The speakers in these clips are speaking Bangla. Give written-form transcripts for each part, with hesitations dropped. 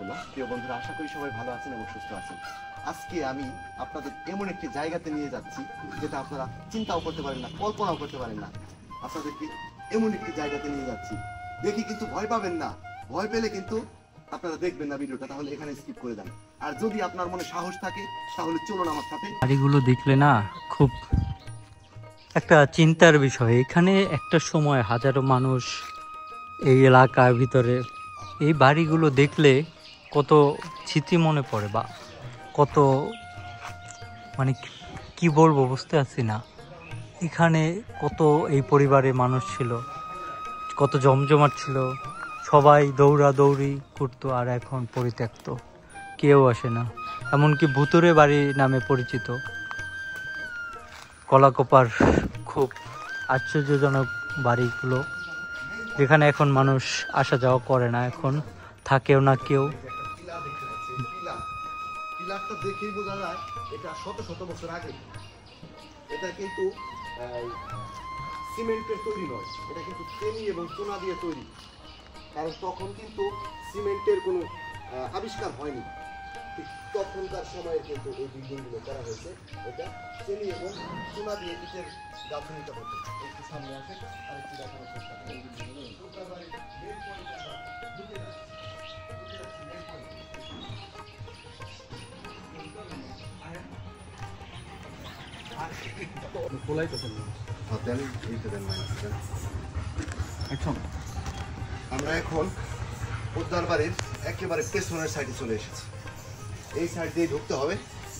বারাকাতুহু। প্রিয় বন্ধুরা, আশা করি সবাই ভালো আছেন এবং সুস্থ আছেন। আজকে আমি আপনাদের এমন একটি জায়গাতে নিয়ে যাচ্ছি যেটা আপনারা চিন্তাও করতে পারেন না, কল্পনাও করতে পারেন না। আপনাদেরকে এমন একটি জায়গাতে নিয়ে যাচ্ছি, দেখি কিন্তু ভয় পাবেন না। ভয় পেলে কিন্তু আপনারা দেখবেন না ভিডিওটা, তাহলে এখানে স্কিপ করে দেন। আর যদি আপনার মনে সাহস থাকে তাহলে চলুন আমার সাথে। বাড়িগুলো দেখলে না খুব একটা চিন্তার বিষয়। এখানে একটা সময় হাজারো মানুষ এই এলাকার ভিতরে, এই বাড়িগুলো দেখলে কত স্মৃতি মনে পড়ে, বা কত মানে কি বলবো বুঝতে পারছি না। এখানে কত এই পরিবারে মানুষ ছিল, কত জমজমাট ছিল, সবাই দৌড়াদৌড়ি করতো। আর এখন পরিত্যক্ত, কেউ আসে না। এমনকি ভুতুরে বাড়ি নামে পরিচিত কলাকোপার খুব আশ্চর্যজনক বাড়িগুলো, যেখানে এখন মানুষ আসা যাওয়া করে না, এখন থাকেও না কেউ। পিলারটা দেখেই বোঝা যায় এটা শত শত বছর আগে। এটা কিন্তু সিমেন্টের তৈরি নয়, এটা কিন্তু চেনি এবং চুনা দিয়ে তৈরি। কারণ তখন কিন্তু সিমেন্টের কোনো আবিষ্কার হয়নি। ঠিক তখনকার সময়ে কিন্তু এই বিল্ডিংগুলো করা হয়েছে। এটা চেনি এবং চুনা দিয়ে ইটের গাঁথনিটা হতো। একটু সামনে আসে আর একটু দেখানোর চেষ্টা করি। আমরা এখন উদ্যান বাড়ির একেবারে পেছনের সাইডে চলে এসেছি। এই সাইড দিয়ে ঢুকতে হবে,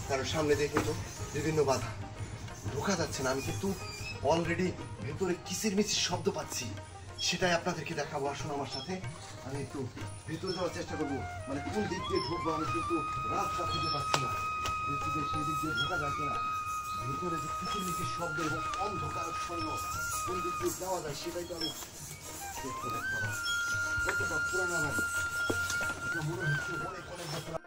কারণ সামনে দিয়ে কিন্তু বিভিন্ন বাধা, ঢোকা যাচ্ছে না। আমি কিন্তু অলরেডি ভেতরে কিচির মিচির শব্দ পাচ্ছি, সেটাই আপনাদেরকে দেখাবো। আসুন আমার সাথে, আমি একটু ভেতরে যাওয়ার চেষ্টা করবো। মানে কোন দিক দিয়ে ঢুকবো আমি কিন্তু রাস্তা খুঁজে পাচ্ছি না, সেই দিক দিয়ে ঢোকা যাচ্ছে না। ভিতরে যে কিচির মিচির শব্দ এবং অন্ধকারচ্ছন্ন, কোন দিক দিয়ে যাওয়া যায় সেটাই তো আমি দেখতে পাচ্ছি। কতটা পুরানো বাড়ি, এটা মনে হচ্ছে অনেক অনেক বছর